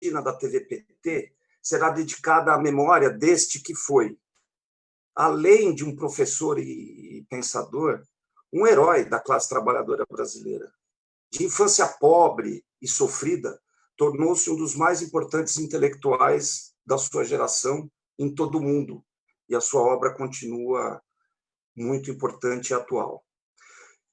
sabatina da TVPT será dedicada à memória deste que foi, além de um professor e pensador, um herói da classe trabalhadora brasileira. De infância pobre e sofrida, tornou-se um dos mais importantes intelectuais da sua geração em todo o mundo, e a sua obra continua muito importante e atual.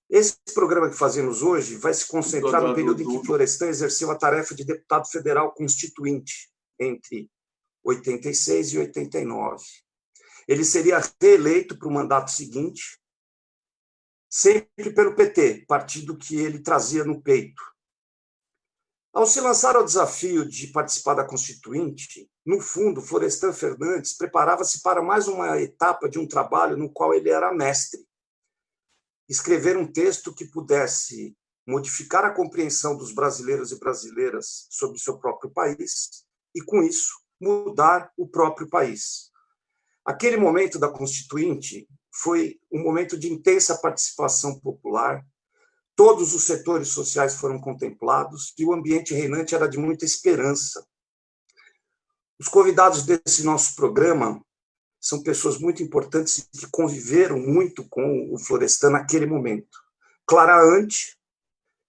Esse programa que fazemos hoje vai se concentrar no período em que Florestan exerceu a tarefa de deputado federal constituinte, entre 86 e 89. Ele seria reeleito para o mandato seguinte, sempre pelo PT, partido que ele trazia no peito. Ao se lançar ao desafio de participar da Constituinte, no fundo, Florestan Fernandes preparava-se para mais uma etapa de um trabalho no qual ele era mestre. Escrever um texto que pudesse modificar a compreensão dos brasileiros e brasileiras sobre o seu próprio país e, com isso, mudar o próprio país. Aquele momento da Constituinte foi um momento de intensa participação popular, todos os setores sociais foram contemplados e o ambiente reinante era de muita esperança. Os convidados desse nosso programa são pessoas muito importantes que conviveram muito com o Florestan naquele momento. Clara Ante,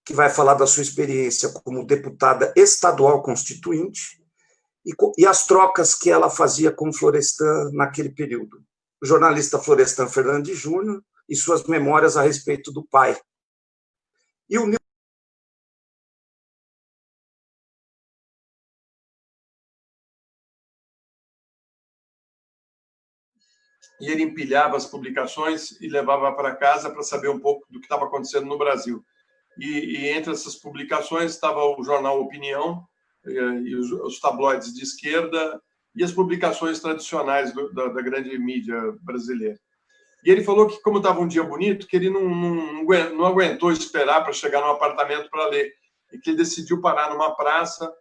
que vai falar da sua experiência como deputada estadual constituinte e as trocas que ela fazia com o Florestan naquele período. O jornalista Florestan Fernandes Júnior e suas memórias a respeito do pai. E o e ele empilhava as publicações e levava para casa para saber um pouco do que estava acontecendo no Brasil. E entre essas publicações estava o jornal Opinião, e os tabloides de esquerda e as publicações tradicionais da grande mídia brasileira. E ele falou que, como estava um dia bonito, que ele não aguentou esperar para chegar no apartamento para ler, e que ele decidiu parar numa praça,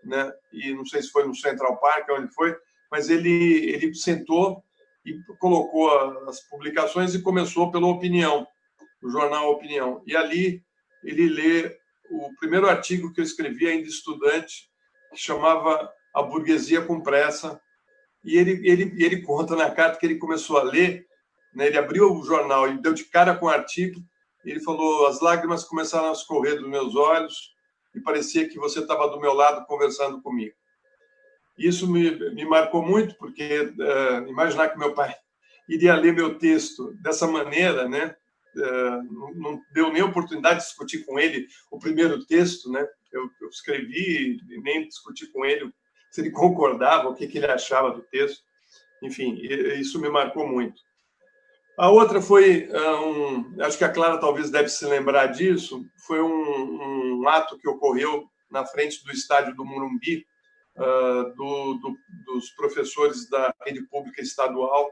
né? E não sei se foi no Central Park, onde foi, mas ele sentou e colocou as publicações e começou pela Opinião, o jornal Opinião. E ali ele lê o primeiro artigo que eu escrevi, ainda estudante, que chamava A Burguesia com Pressa, e ele conta na carta que ele começou a ler, né? Ele abriu o jornal e deu de cara com o artigo, e ele falou: as lágrimas começaram a escorrer dos meus olhos e parecia que você estava do meu lado conversando comigo. Isso me marcou muito, porque imaginar que meu pai iria ler meu texto dessa maneira, né? Não deu nem oportunidade de discutir com ele o primeiro texto, né? Eu escrevi e nem discuti com ele se ele concordava, o que ele achava do texto. Enfim, isso me marcou muito. A outra foi, acho que a Clara talvez deve se lembrar disso, foi um ato que ocorreu na frente do estádio do Morumbi, dos professores da rede pública estadual,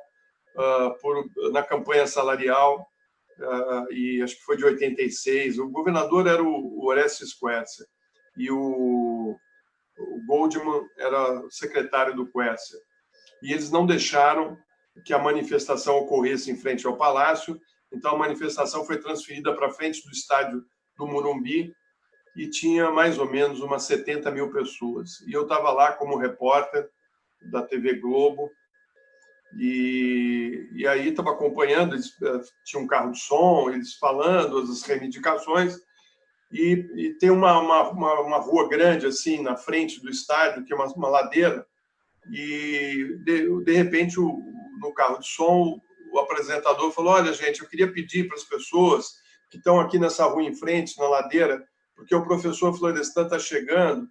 na campanha salarial, e acho que foi de 86. O governador era o Orestes Quercia e o Goldman era secretário do Quercia. E eles não deixaram que a manifestação ocorresse em frente ao Palácio, então a manifestação foi transferida para frente do estádio do Morumbi e tinha mais ou menos umas 70 mil pessoas. E eu estava lá como repórter da TV Globo, e aí estava acompanhando, eles tinham um carro de som, eles falando as reivindicações, e tem uma rua grande assim na frente do estádio, que é uma ladeira, e de repente no carro de som o apresentador falou: olha, gente, eu queria pedir para as pessoas que estão aqui nessa rua em frente, na ladeira, porque o professor Florestan está chegando,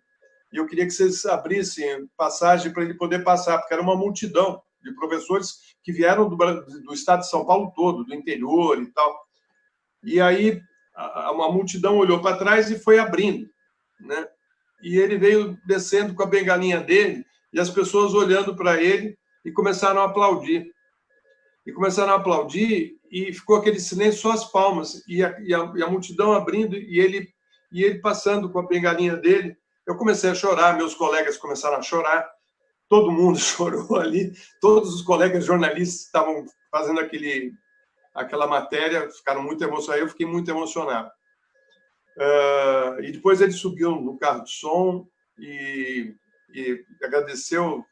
e eu queria que vocês abrissem passagem para ele poder passar, porque era uma multidão de professores que vieram do estado de São Paulo todo, do interior e tal. E aí uma multidão olhou para trás e foi abrindo, né? E ele veio descendo com a bengalinha dele, e as pessoas olhando para ele e começaram a aplaudir. E ficou aquele silêncio, só as palmas, e a multidão abrindo, e ele passando com a bengalinha dele. Eu comecei a chorar, meus colegas começaram a chorar, todo mundo chorou ali, todos os colegas jornalistas que estavam fazendo aquela matéria ficaram muito emocionados, eu fiquei muito emocionado. E depois ele subiu no carro de som e porque agradeceu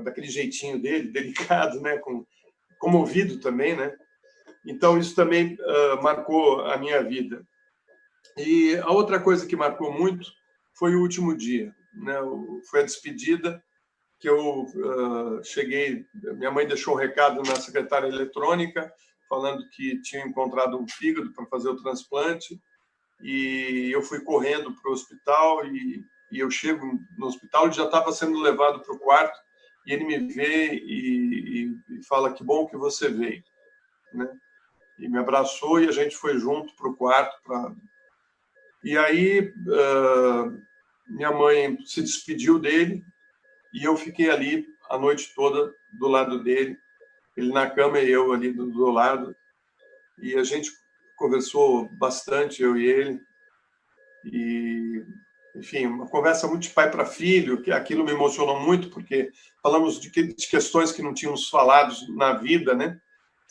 daquele jeitinho dele, delicado, né? Comovido também, né? Então, isso também marcou a minha vida. E a outra coisa que marcou muito foi o último dia, né? Foi a despedida, que eu cheguei, minha mãe deixou um recado na secretária eletrônica, falando que tinha encontrado um fígado para fazer o transplante, e eu fui correndo para o hospital, e eu chego no hospital, ele já estava sendo levado para o quarto, e ele me vê e fala: que bom que você veio, né? E me abraçou, e a gente foi junto para o quarto. E aí minha mãe se despediu dele, e eu fiquei ali a noite toda do lado dele, ele na cama e eu ali do lado, e a gente conversou bastante, eu e ele, e, enfim, uma conversa muito de pai para filho, que aquilo me emocionou muito, porque falamos de questões que não tínhamos falado na vida, né?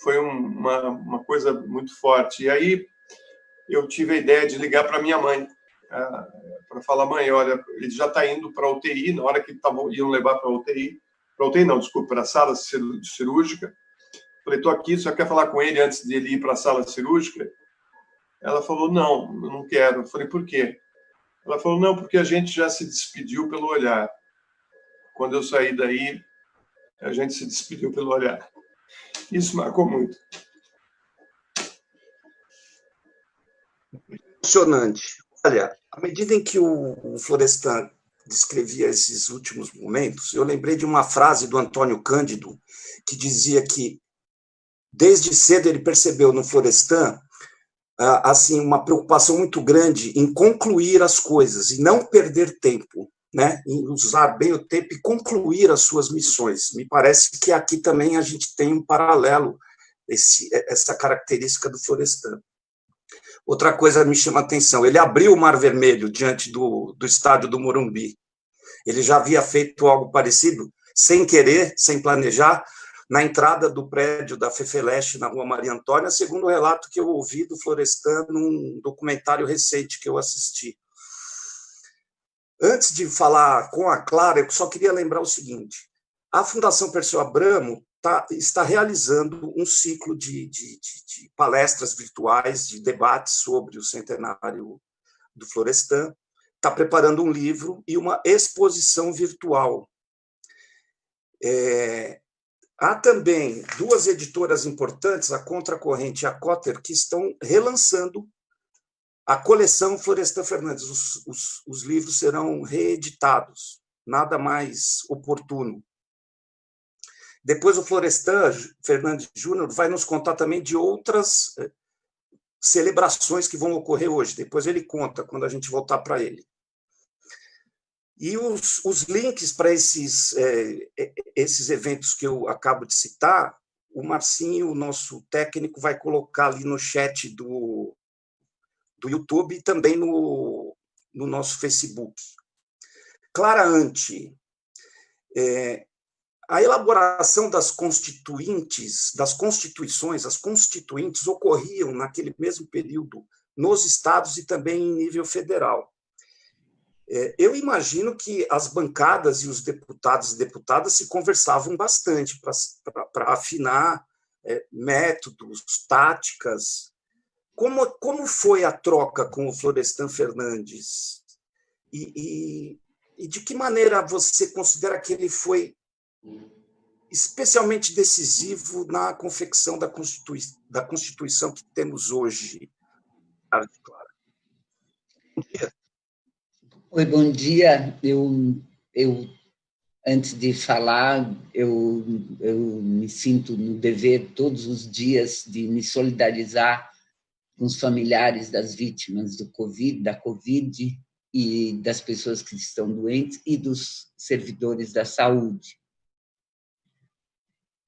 Foi uma coisa muito forte. E aí eu tive a ideia de ligar para minha mãe, para falar: mãe, olha, ele já está indo para a UTI, na hora que iam levar para a UTI não, desculpa, para a sala cirúrgica. Falei: estou aqui, só quer falar com ele antes de ele ir para a sala cirúrgica? Ela falou: não, eu não quero. Eu falei: por quê? Ela falou: não, porque a gente já se despediu pelo olhar. Quando eu saí daí, a gente se despediu pelo olhar. Isso marcou muito. Emocionante. Olha, à medida em que o Florestan descrevia esses últimos momentos, eu lembrei de uma frase do Antônio Cândido, que dizia que, desde cedo, ele percebeu no Florestan assim, uma preocupação muito grande em concluir as coisas e não perder tempo, né? Em usar bem o tempo e concluir as suas missões. Me parece que aqui também a gente tem um paralelo, essa característica do Florestan. Outra coisa me chama a atenção: ele abriu o Mar Vermelho diante do estádio do Morumbi. Ele já havia feito algo parecido, sem querer, sem planejar, na entrada do prédio da Fefeleche, na Rua Maria Antônia, segundo o relato que eu ouvi do Florestan num documentário recente que eu assisti. Antes de falar com a Clara, eu só queria lembrar o seguinte: a Fundação Perseu Abramo está realizando um ciclo de palestras virtuais, de debates sobre o centenário do Florestan, está preparando um livro e uma exposição virtual. Há também duas editoras importantes, a Contracorrente e a Cotter, que estão relançando a coleção Florestan Fernandes. Os livros serão reeditados, nada mais oportuno. Depois o Florestan Fernandes Júnior vai nos contar também de outras celebrações que vão ocorrer hoje. Depois ele conta, quando a gente voltar para ele. E os links para esses eventos que eu acabo de citar, o Marcinho, o nosso técnico, vai colocar ali no chat do YouTube e também no nosso Facebook. Clara Ante, a elaboração das constituintes, das constituições, as constituintes ocorriam naquele mesmo período nos estados e também em nível federal. Eu imagino que as bancadas e os deputados e deputadas se conversavam bastante para afinar métodos, táticas. Como foi a troca com o Florestan Fernandes? E de que maneira você considera que ele foi especialmente decisivo na confecção da Constituição que temos hoje? Bom dia. Oi, bom dia. Eu antes de falar, eu me sinto no dever todos os dias de me solidarizar com os familiares das vítimas da Covid e das pessoas que estão doentes e dos servidores da saúde.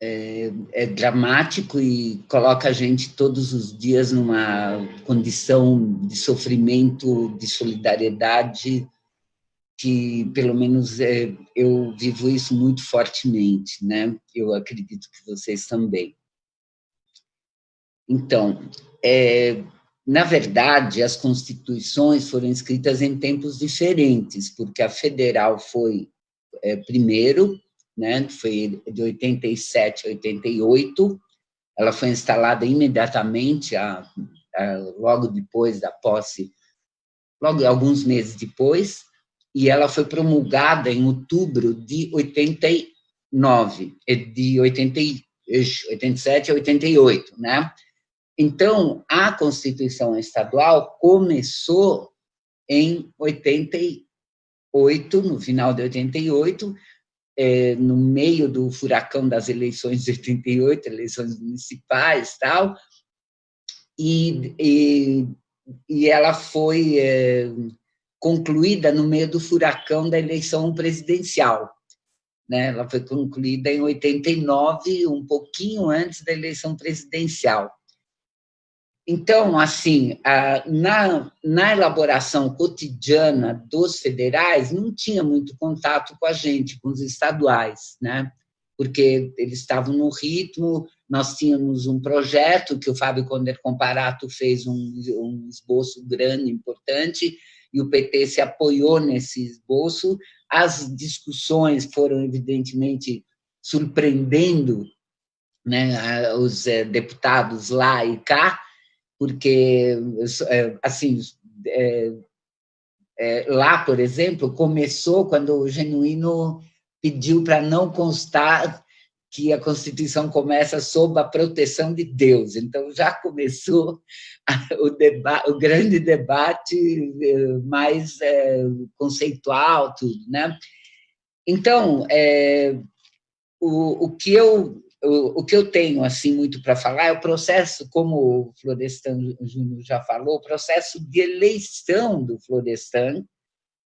É dramático e coloca a gente todos os dias numa condição de sofrimento, de solidariedade, que, pelo menos, eu vivo isso muito fortemente, né? Eu acredito que vocês também. Então, na verdade, as constituições foram escritas em tempos diferentes, porque a federal foi primeiro, né, foi de 87 a 88. Ela foi instalada imediatamente, logo depois da posse, logo alguns meses depois, e ela foi promulgada em outubro de 89, de 87 a 88, né? Então, a Constituição Estadual começou em 88, no final de 88, no meio do furacão das eleições de 88, eleições municipais e tal, e ela foi concluída no meio do furacão da eleição presidencial, né? Ela foi concluída em 89, um pouquinho antes da eleição presidencial. Então, assim, na elaboração cotidiana dos federais, não tinha muito contato com a gente, com os estaduais, né? Porque eles estavam no ritmo. Nós tínhamos um projeto que o Fábio Conder Comparato fez um esboço grande, importante, e o PT se apoiou nesse esboço. As discussões foram, evidentemente, surpreendendo, né, os deputados lá e cá, porque, assim, lá, por exemplo, começou quando o Genuíno pediu para não constar que a Constituição começa sob a proteção de Deus. Então, já começou o grande debate mais conceitual, tudo, né? Então, o que eu tenho assim muito para falar é o processo, como o Florestan Júnior já falou, o processo de eleição do Florestan,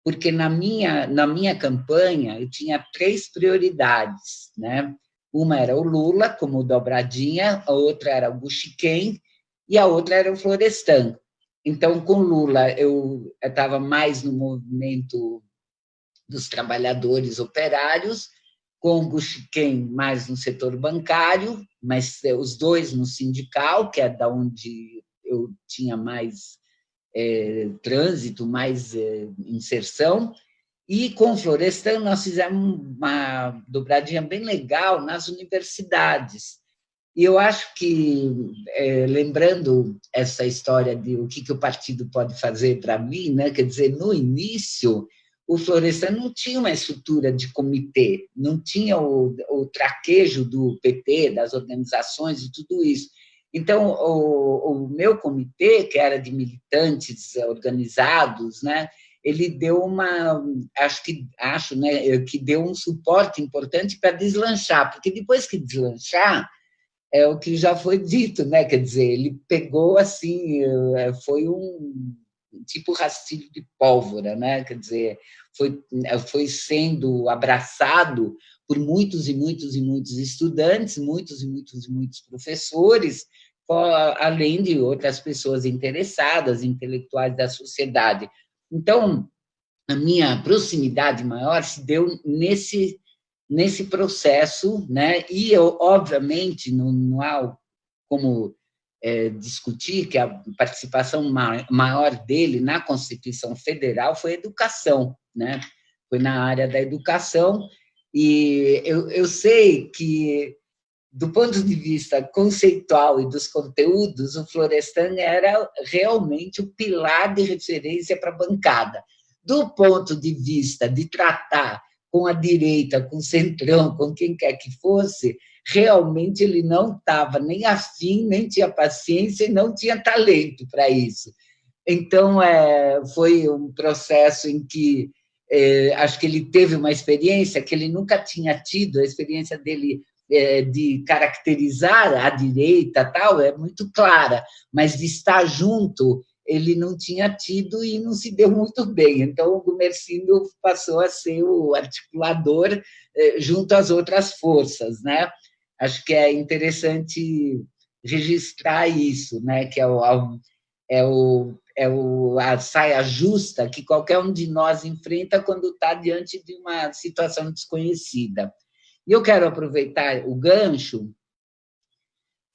porque na minha campanha eu tinha 3 prioridades, né? Uma era o Lula, como dobradinha, a outra era o Buchiquem e a outra era o Florestan. Então, com Lula, eu estava mais no movimento dos trabalhadores operários, com o Buchiquem mais no setor bancário, mas os dois no sindical, que é da onde eu tinha mais trânsito, mais inserção. E com o Florestan nós fizemos uma dobradinha bem legal nas universidades. E eu acho que, lembrando essa história de o que o partido pode fazer para mim, né? Quer dizer, no início, o Florestan não tinha uma estrutura de comitê, não tinha o traquejo do PT, das organizações e tudo isso. Então, o meu comitê, que era de militantes organizados, né? Ele deu que deu um suporte importante para deslanchar, porque depois que deslanchar, é o que já foi dito, né? Quer dizer, ele pegou assim, foi um tipo rastilho de pólvora, né? Quer dizer, foi sendo abraçado por muitos e muitos e muitos estudantes, muitos e muitos e muitos professores, além de outras pessoas interessadas, intelectuais da sociedade. Então, a minha proximidade maior se deu nesse processo, né? E eu, obviamente, não há como discutir que a participação maior dele na Constituição Federal foi a educação, né? Foi na área da educação, e eu sei que, do ponto de vista conceitual e dos conteúdos, o Florestan era realmente o pilar de referência para a bancada. Do ponto de vista de tratar com a direita, com o centrão, com quem quer que fosse, realmente ele não estava nem afim, nem tinha paciência e não tinha talento para isso. Então, foi um processo em que acho que ele teve uma experiência que ele nunca tinha tido, a experiência dele de caracterizar a direita, tal, é muito clara, mas de estar junto, ele não tinha tido e não se deu muito bem. Então, o Gumersindo passou a ser o articulador junto às outras forças, né? Acho que é interessante registrar isso, né? Que a saia justa que qualquer um de nós enfrenta quando está diante de uma situação desconhecida. E eu quero aproveitar o gancho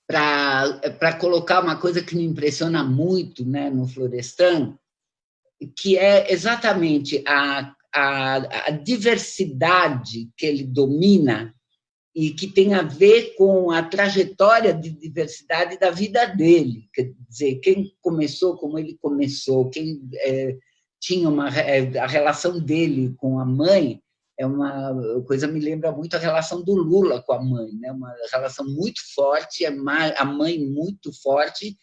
para colocar uma coisa que me impressiona muito, né, no Florestan, que é exatamente a diversidade que ele domina e que tem a ver com a trajetória de diversidade da vida dele. Quer dizer, quem começou como ele começou, quem tinha a relação dele com a mãe, é uma coisa me lembra muito a relação do Lula com a mãe, né? Uma relação muito forte, a mãe muito forte,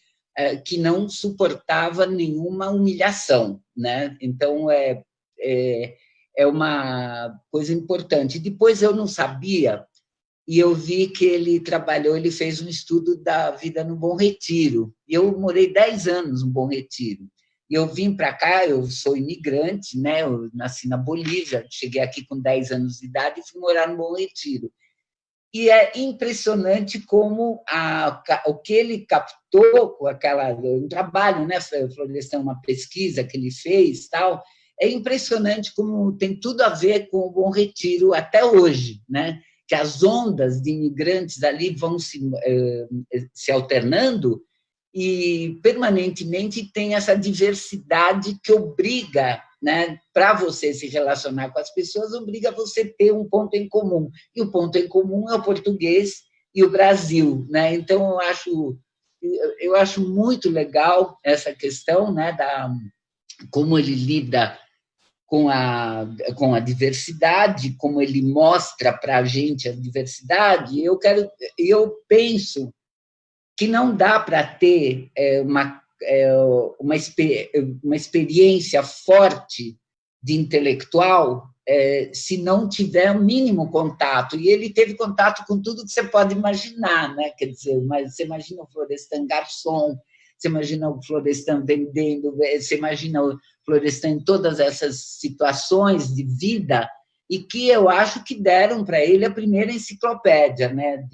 que não suportava nenhuma humilhação, né? Então, é uma coisa importante. Depois eu não sabia, e eu vi que ele fez um estudo da vida no Bom Retiro. E eu morei 10 anos no Bom Retiro. E eu vim para cá, eu sou imigrante, né? Eu nasci na Bolívia, cheguei aqui com 10 anos de idade e fui morar no Bom Retiro. E é impressionante como o que ele captou com um trabalho, né, Florestan, uma pesquisa que ele fez, tal, é impressionante como tem tudo a ver com o Bom Retiro até hoje, né? Que as ondas de imigrantes ali vão se alternando e permanentemente tem essa diversidade que obriga, né, para você se relacionar com as pessoas, obriga você a ter um ponto em comum. E o ponto em comum é o português e o Brasil, né? Então, eu acho muito legal essa questão, né, como ele lida com a diversidade, como ele mostra para a gente a diversidade. Eu penso que não dá para ter uma experiência forte de intelectual se não tiver um mínimo contato. E ele teve contato com tudo que você pode imaginar, né? Quer dizer, mas você imagina o Florestan garçom, você imagina o Florestan vendendo, você imagina o Florestan em todas essas situações de vida, e que eu acho que deram para ele a primeira enciclopédia, né?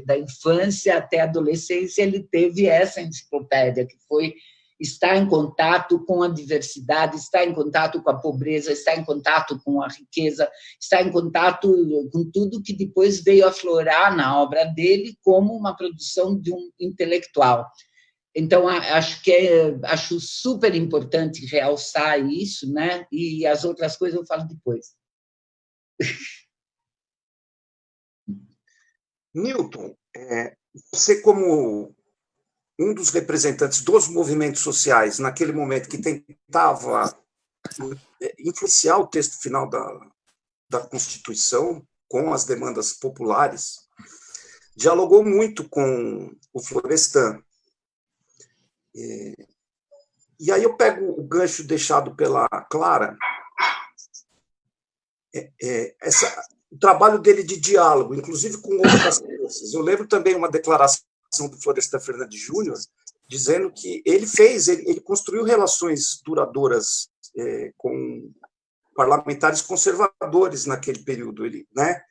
Da infância até a adolescência, ele teve essa enciclopédia, que foi estar em contato com a diversidade, estar em contato com a pobreza, estar em contato com a riqueza, estar em contato com tudo que depois veio aflorar na obra dele como uma produção de um intelectual. Então, acho super importante realçar isso, né? E as outras coisas eu falo depois. Newton, você como um dos representantes dos movimentos sociais naquele momento que tentava influenciar o texto final da Constituição com as demandas populares, dialogou muito com o Florestan. E aí eu pego o gancho deixado pela Clara, o trabalho dele de diálogo, inclusive com outras forças. Eu lembro também uma declaração do Florestan Fernandes Júnior, dizendo que ele construiu relações duradouras com parlamentares conservadores naquele período, né?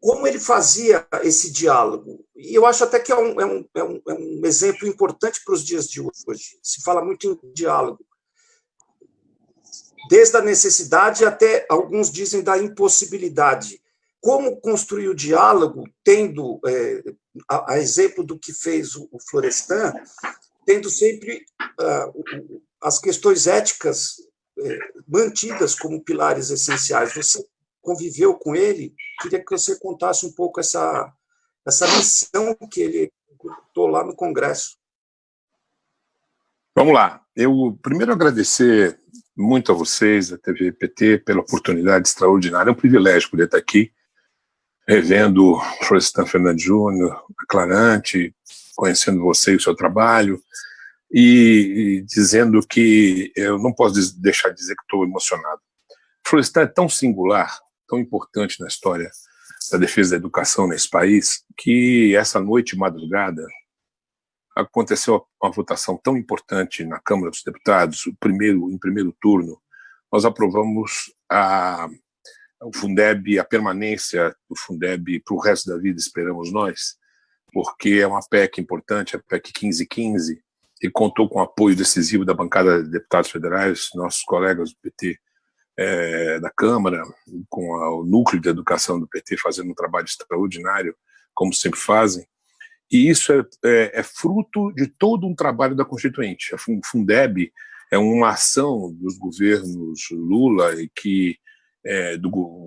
Como ele fazia esse diálogo? E eu acho até que é um exemplo importante para os dias de hoje. Se fala muito em diálogo, desde a necessidade até, alguns dizem, da impossibilidade. Como construir o diálogo, tendo, a exemplo do que fez o Florestan, tendo sempre as questões éticas mantidas como pilares essenciais. Você conviveu com ele, queria que você contasse um pouco essa missão que ele executou lá no Congresso. Vamos lá. Eu primeiro agradecer muito a vocês, a TV PT, pela oportunidade extraordinária. É um privilégio poder estar aqui, revendo o Florestan Fernandes Júnior, a Clarante, conhecendo você e o seu trabalho, e dizendo que eu não posso deixar de dizer que estou emocionado. O Florestan é tão singular, tão importante na história da defesa da educação nesse país, que essa noite madrugada aconteceu uma votação tão importante na Câmara dos Deputados, em primeiro turno. Nós aprovamos o Fundeb, a permanência do Fundeb para o resto da vida, esperamos nós, porque é uma PEC importante, a PEC 1515, e contou com o apoio decisivo da bancada de deputados federais, nossos colegas do PT da Câmara, com o núcleo de educação do PT fazendo um trabalho extraordinário, como sempre fazem. E isso é fruto de todo um trabalho da Constituinte. A Fundeb é uma ação dos governos Lula e que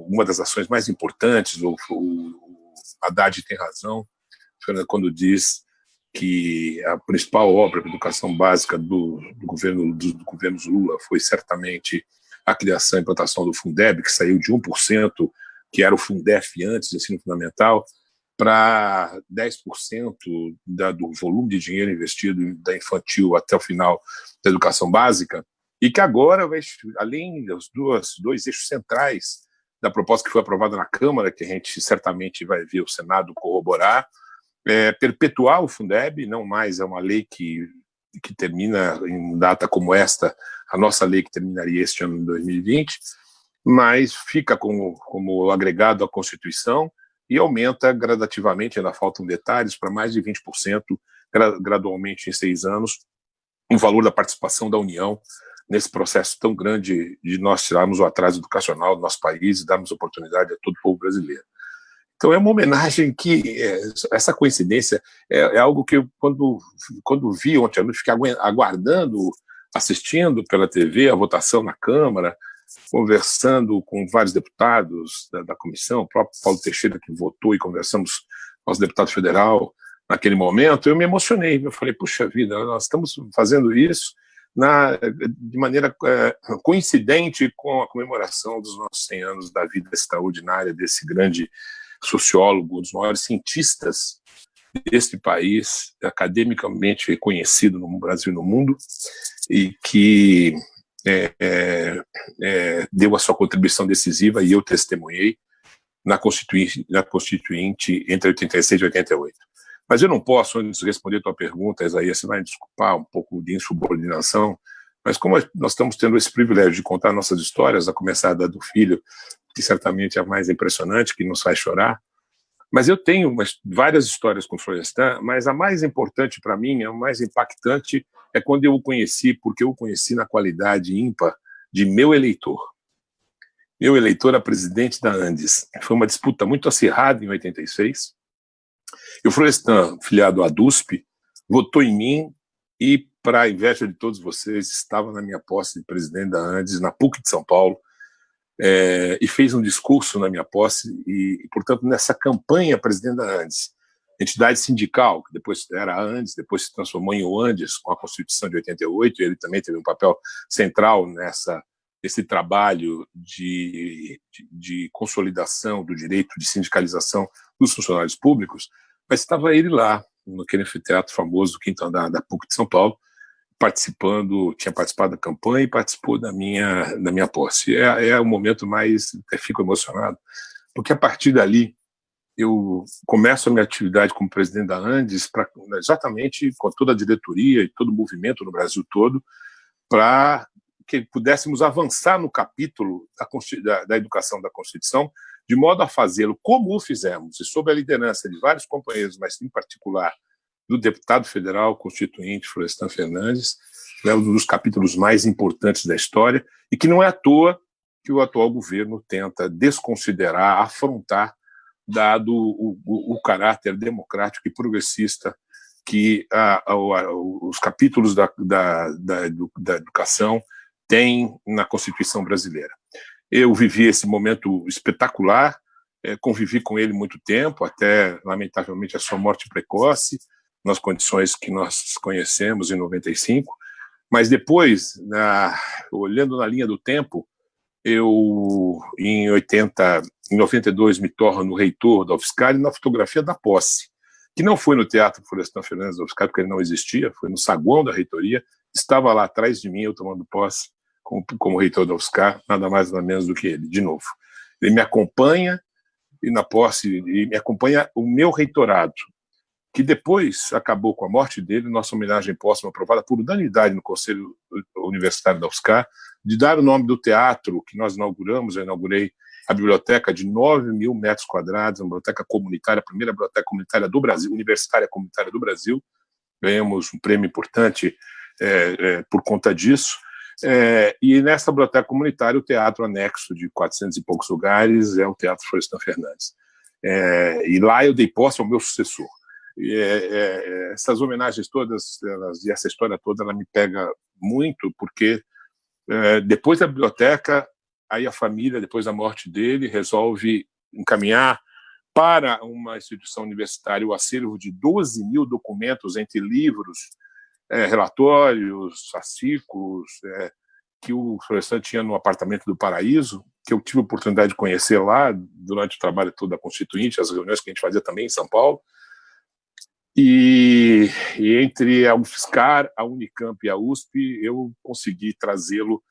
uma das ações mais importantes, o Haddad tem razão quando diz que a principal obra de educação básica dos governos Lula foi certamente a criação e implantação do Fundeb, que saiu de 1%, que era o Fundef antes do ensino fundamental, para 10% do volume de dinheiro investido da infantil até o final da educação básica, e que agora, além dos dois eixos centrais da proposta que foi aprovada na Câmara, que a gente certamente vai ver o Senado corroborar, perpetuar o Fundeb, não mais é uma lei que termina em data como esta, a nossa lei que terminaria este ano, em 2020, mas fica como agregado à Constituição e aumenta gradativamente, ainda faltam detalhes, para mais de 20%, gradualmente em 6 anos, o valor da participação da União nesse processo tão grande de nós tirarmos o atraso educacional do nosso país e darmos oportunidade a todo o povo brasileiro. Então é uma homenagem que, essa coincidência, é algo que eu, quando vi ontem à noite, fiquei aguardando, assistindo pela TV a votação na Câmara, conversando com vários deputados da comissão, o próprio Paulo Teixeira, que votou, e conversamos com os deputados federal naquele momento, eu me emocionei. Eu falei, puxa vida, nós estamos fazendo isso de maneira coincidente com a comemoração dos nossos 100 anos da vida extraordinária desse grande sociólogo, um dos maiores cientistas deste país, academicamente reconhecido no Brasil e no mundo, e que deu a sua contribuição decisiva, e eu testemunhei, na Constituinte entre 86 e 88. Mas eu não posso, antes de responder a tua pergunta, Isaías, você vai me desculpar um pouco de insubordinação, mas como nós estamos tendo esse privilégio de contar nossas histórias, a começar da do filho, que certamente é a mais impressionante, que nos faz chorar, mas eu tenho várias histórias com o Florestan, mas a mais importante para mim, a mais impactante, é quando eu o conheci, porque eu o conheci na qualidade ímpar de meu eleitor. Meu eleitor a presidente da Andes. Foi uma disputa muito acirrada em 86, e o Florestan, filiado à DUSP, votou em mim e, para a inveja de todos vocês, estava na minha posse de presidente da Andes, na PUC de São Paulo, e fez um discurso na minha posse e, portanto, nessa campanha presidente da Andes, entidade sindical, que depois era a Andes, depois se transformou em Oandes com a Constituição de 88, e ele também teve um papel central nesse trabalho de consolidação do direito de sindicalização dos funcionários públicos, mas estava ele lá, naquele anfiteatro famoso do quinto andar da PUC de São Paulo, tinha participado da campanha e participou da minha posse. É o momento mais, eu fico emocionado, porque a partir dali eu começo a minha atividade como presidente da Andes, exatamente com toda a diretoria e todo o movimento no Brasil todo, para que pudéssemos avançar no capítulo da educação da Constituição, de modo a fazê-lo como o fizemos, e sob a liderança de vários companheiros, mas em particular do deputado federal constituinte Florestan Fernandes, um dos capítulos mais importantes da história, e que não é à toa que o atual governo tenta desconsiderar, afrontar, dado o caráter democrático e progressista que os capítulos da educação têm na Constituição brasileira. Eu vivi esse momento espetacular, convivi com ele muito tempo, até, lamentavelmente, a sua morte precoce, nas condições que nós conhecemos em 95, mas depois, olhando na linha do tempo, eu, em 92, me torno reitor da UFSCar na fotografia da posse, que não foi no Teatro Florestan Fernandes da UFSCar, porque ele não existia, foi no saguão da reitoria, estava lá atrás de mim, eu tomando posse como reitor da UFSCar, nada mais nada menos do que ele, de novo. Ele me acompanha, e na posse, e me acompanha o meu reitorado, que depois acabou com a morte dele, nossa homenagem póstuma aprovada por unanimidade no Conselho Universitário da UFSCar, de dar o nome do teatro que nós inauguramos. Eu inaugurei a biblioteca de 9.000 metros quadrados, uma biblioteca comunitária, a primeira biblioteca comunitária do Brasil, universitária comunitária do Brasil. Ganhamos um prêmio importante por conta disso. E nessa biblioteca comunitária, o teatro anexo de 400 e poucos lugares é o Teatro Florestan Fernandes. E lá eu dei posse ao meu sucessor. E, essas homenagens todas, e essa história toda, ela me pega muito, porque depois da biblioteca, aí a família, depois da morte dele, resolve encaminhar para uma instituição universitária o acervo de 12 mil documentos, entre livros, relatórios, fascículos, que o Florestan tinha no apartamento do Paraíso, que eu tive a oportunidade de conhecer lá durante o trabalho todo da Constituinte, as reuniões que a gente fazia também em São Paulo. E entre a UFSCar, a Unicamp e a USP, eu consegui trazê-lo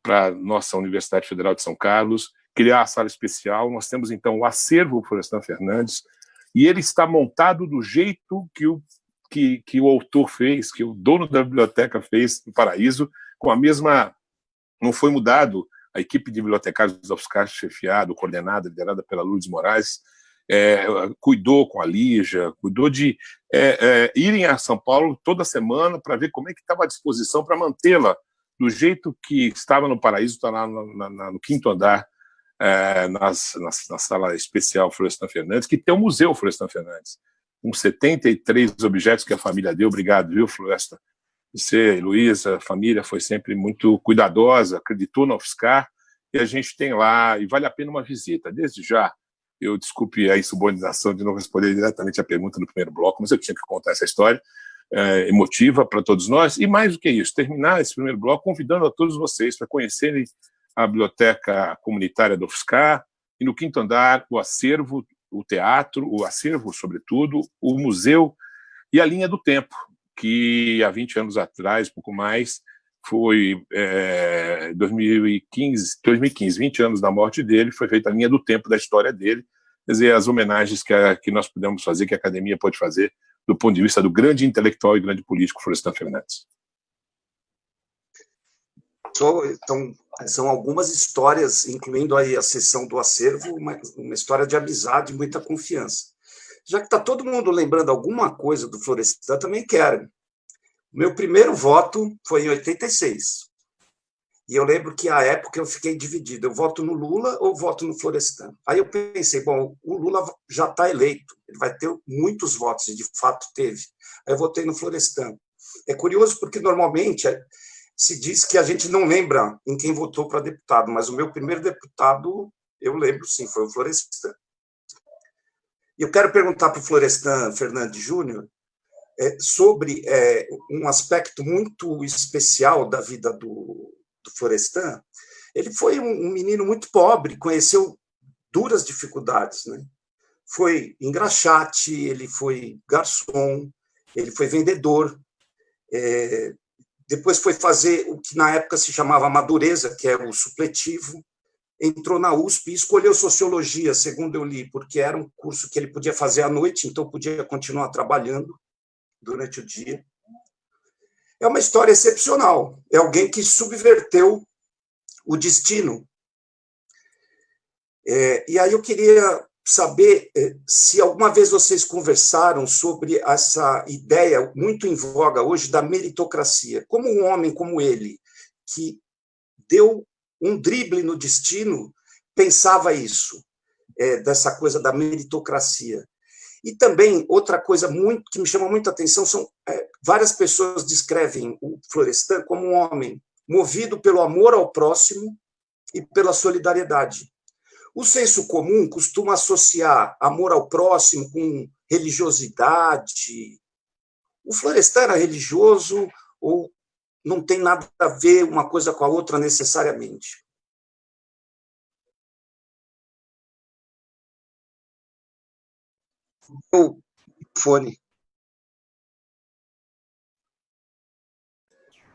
para a nossa Universidade Federal de São Carlos, criar a sala especial. Nós temos, então, o acervo Florestan Fernandes, e ele está montado do jeito que o autor fez, que o dono da biblioteca fez no Paraíso, com a mesma... Não foi mudado. A equipe de bibliotecários da UFSCar, chefiada, coordenada, liderada pela Lourdes Moraes, cuidou com a Lígia, cuidou de irem a São Paulo toda semana para ver como é que estava a disposição para mantê-la do jeito que estava no Paraíso, está lá no 5º andar, na sala especial Florestan Fernandes, que tem o Museu Florestan Fernandes, com 73 objetos que a família deu. Obrigado, viu, Florestan? Você, Luísa, a família foi sempre muito cuidadosa, acreditou na UFSCar, e a gente tem lá, e vale a pena uma visita. Desde já, eu desculpe a insubordinação de não responder diretamente a pergunta no primeiro bloco, mas eu tinha que contar essa história emotiva para todos nós, e mais do que isso, terminar esse primeiro bloco convidando a todos vocês para conhecerem a biblioteca comunitária do UFSCar, e no 5º andar, o acervo, o teatro, o acervo, sobretudo, o museu e a linha do tempo, que há 20 anos atrás, pouco mais, foi 2015, 20 anos da morte dele, foi feita a linha do tempo da história dele, quer dizer, as homenagens que nós podemos fazer, que a academia pode fazer, do ponto de vista do grande intelectual e grande político Florestan Fernandes. Então, são algumas histórias, incluindo aí a sessão do acervo, uma história de amizade e muita confiança. Já que está todo mundo lembrando alguma coisa do Florestan, também quero. Meu primeiro voto foi em 86. E eu lembro que, à época, eu fiquei dividido. Eu voto no Lula ou voto no Florestan? Aí eu pensei, bom, o Lula já está eleito, ele vai ter muitos votos, e de fato teve. Aí eu votei no Florestan. É curioso porque, normalmente, se diz que a gente não lembra em quem votou para deputado, mas o meu primeiro deputado, eu lembro, sim, foi o Florestan. E eu quero perguntar para o Florestan Fernandes Júnior sobre um aspecto muito especial da vida do Florestan. Ele foi um menino muito pobre, conheceu duras dificuldades, né? Foi engraxate, ele foi garçom, ele foi vendedor, depois foi fazer o que na época se chamava madureza, que é o supletivo, entrou na USP e escolheu sociologia, segundo eu li, porque era um curso que ele podia fazer à noite, então podia continuar trabalhando durante o dia. É uma história excepcional. É alguém que subverteu o destino. E aí eu queria saber se alguma vez vocês conversaram sobre essa ideia muito em voga hoje da meritocracia. Como um homem como ele, que deu um drible no destino, pensava isso, dessa coisa da meritocracia. E também, outra coisa que me chama muita atenção, são várias pessoas descrevem o Florestan como um homem movido pelo amor ao próximo e pela solidariedade. O senso comum costuma associar amor ao próximo com religiosidade. O Florestan era religioso ou não tem nada a ver uma coisa com a outra necessariamente? O fone.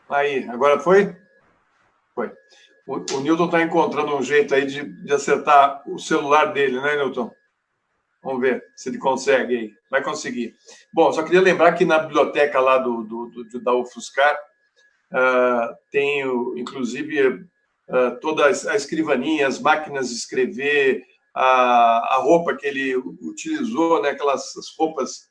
Aí, agora foi? Foi. O Newton está encontrando um jeito aí de acertar o celular dele, né, Newton? Vamos ver se ele consegue aí. Vai conseguir. Bom, só queria lembrar que na biblioteca lá da UFSCar tem, inclusive, toda a escrivaninha, as máquinas de escrever, a roupa que ele utilizou, né, aquelas roupas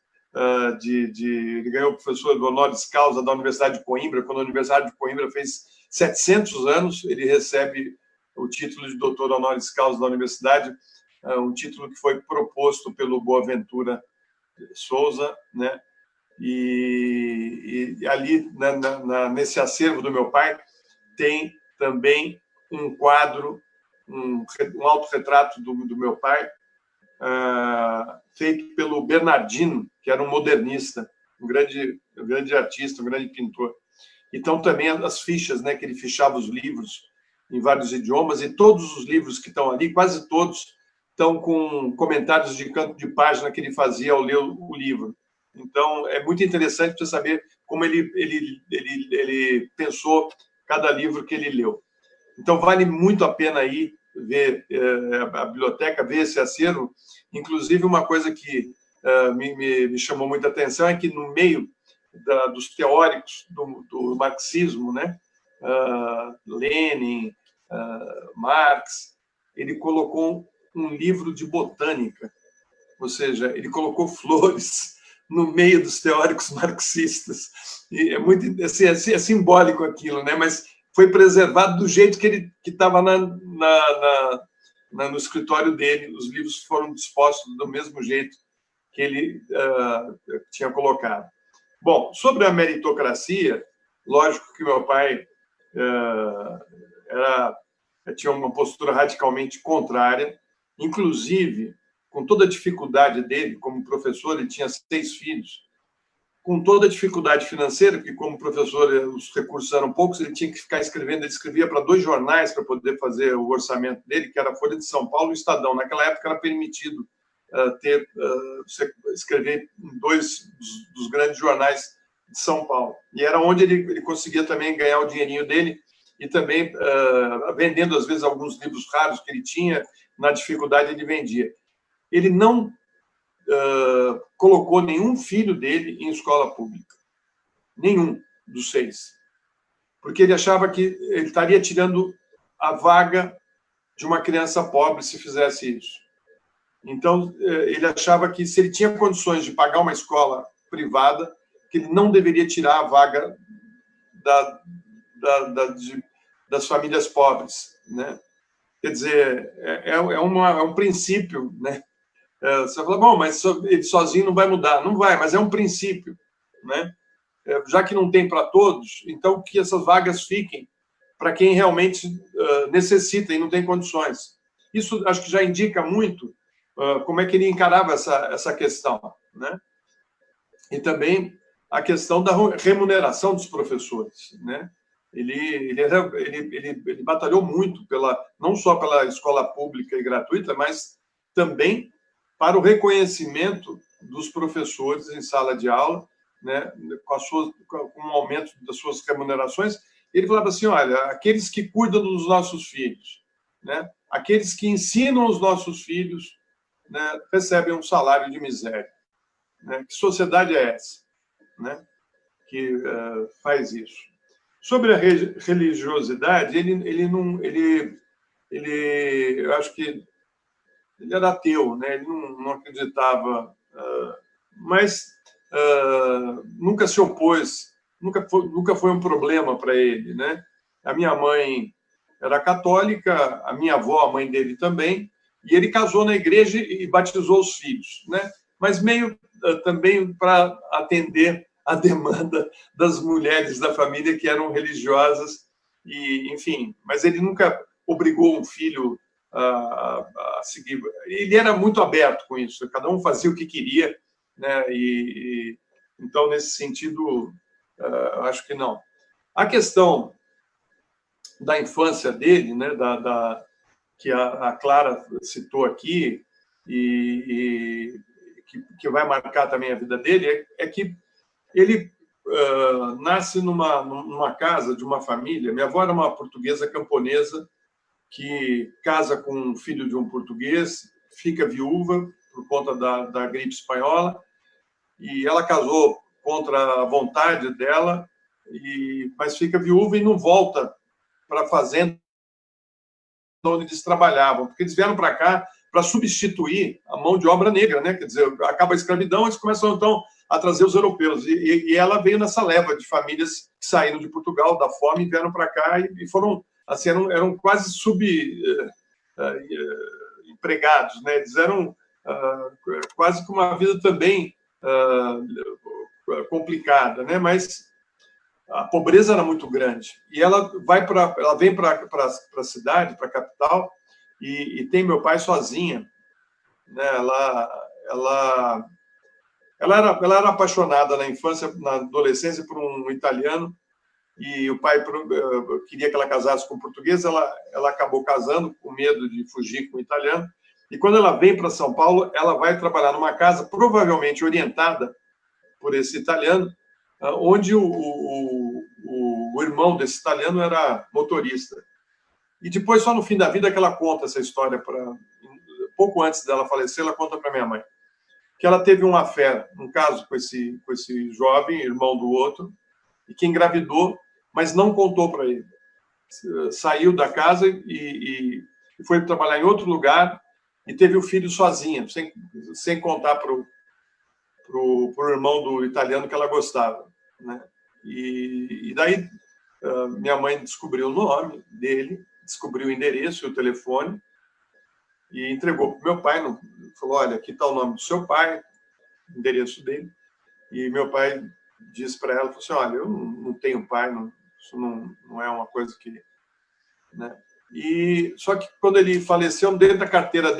ele ganhou o professor honoris causa da Universidade de Coimbra. Quando a Universidade de Coimbra fez 700 anos, ele recebe o título de doutor honoris causa da universidade, um título que foi proposto pelo Boaventura Souza, né? E ali, nesse acervo do meu pai, tem também um quadro, um autorretrato do meu pai, feito pelo Bernardino, que era um modernista, um grande artista, um grande pintor. Então, também as fichas, né, que ele fichava os livros em vários idiomas, e todos os livros que estão ali, quase todos, estão com comentários de canto de página que ele fazia ao ler o livro. Então, é muito interessante para saber como ele pensou cada livro que ele leu. Então, vale muito a pena ir ver a biblioteca, ver esse acervo. Inclusive, uma coisa que me chamou muita atenção é que, no meio dos teóricos do marxismo, né, Lenin, Marx, ele colocou um livro de botânica, ou seja, ele colocou flores no meio dos teóricos marxistas. E é muito assim, é simbólico aquilo, né? Mas foi preservado do jeito que ele estava no escritório dele. Os livros foram dispostos do mesmo jeito que ele tinha colocado. Bom, sobre a meritocracia, lógico que meu pai tinha uma postura radicalmente contrária, inclusive, com toda a dificuldade dele como professor, ele tinha 6 filhos, com toda a dificuldade financeira, porque como professor os recursos eram poucos, ele tinha que ficar escrevendo, ele escrevia para 2 jornais para poder fazer o orçamento dele, que era a Folha de São Paulo e o Estadão. Naquela época era permitido escrever em 2 dos grandes jornais de São Paulo. E era onde ele conseguia também ganhar o dinheirinho dele, e também vendendo, às vezes, alguns livros raros que ele tinha, na dificuldade ele vendia. Ele não colocou nenhum filho dele em escola pública. Nenhum dos 6. Porque ele achava que ele estaria tirando a vaga de uma criança pobre se fizesse isso. Então, ele achava que, se ele tinha condições de pagar uma escola privada, que ele não deveria tirar a vaga das famílias pobres, né? Quer dizer, é um princípio, né? Você fala, bom, mas ele sozinho não vai mudar. Não vai, mas é um princípio, né? Já que não tem para todos, então que essas vagas fiquem para quem realmente necessita e não tem condições. Isso acho que já indica muito como é que ele encarava essa questão, né? E também a questão da remuneração dos professores, né? Ele batalhou muito não só pela escola pública e gratuita, mas também para o reconhecimento dos professores em sala de aula, né, com o aumento das suas remunerações. Ele falava assim, olha, aqueles que cuidam dos nossos filhos, né, aqueles que ensinam os nossos filhos, né, recebem um salário de miséria. Né? Que sociedade é essa, né, que faz isso? Sobre a religiosidade, eu acho que ele era ateu, né? Ele não acreditava, mas nunca se opôs, nunca foi um problema para ele, né? A minha mãe era católica, a minha avó, a mãe dele também, e ele casou na igreja e batizou os filhos, né? Mas meio também para atender a demanda das mulheres da família que eram religiosas, e enfim, mas ele nunca obrigou um filho a seguir. Ele era muito aberto com isso, cada um fazia o que queria, né? Então, nesse sentido, acho que não. A questão da infância dele, né, que a Clara citou aqui, e que vai marcar também a vida dele, é que ele nasce numa casa de uma família. Minha avó era uma portuguesa camponesa que casa com um filho de um português, fica viúva por conta da gripe espanhola, e ela casou contra a vontade dela, mas fica viúva e não volta para a fazenda onde eles trabalhavam, porque eles vieram para cá para substituir a mão de obra negra, né? Quer dizer, acaba a escravidão, eles começam então a trazer os europeus, e ela veio nessa leva de famílias que saíram de Portugal da fome e vieram para cá e foram assim, eram quase empregados, né? Eles eram quase que uma vida também complicada, né? Mas a pobreza era muito grande. E ela vem para a cidade, para a capital, e tem meu pai sozinha, né? Ela era apaixonada na infância, na adolescência, por um italiano, e o pai queria que ela casasse com um português. Ela acabou casando com medo de fugir com o italiano. E quando ela vem para São Paulo, ela vai trabalhar numa casa provavelmente orientada por esse italiano, onde o irmão desse italiano era motorista. E depois, só no fim da vida, que ela conta essa história, pouco antes dela falecer, ela conta para minha mãe que ela teve um affair, um caso com esse jovem, irmão do outro, e que engravidou, mas não contou para ele. Saiu da casa e foi trabalhar em outro lugar e teve o filho sozinha, sem contar para o irmão do italiano que ela gostava, né? E daí minha mãe descobriu o nome dele, descobriu o endereço e o telefone e entregou para o meu pai. Falou: olha, aqui está o nome do seu pai, o endereço dele. E meu pai disse para ela, falou assim: olha, eu não tenho pai, isso não é uma coisa que... Né? E só que quando ele faleceu, dentro da carteira dele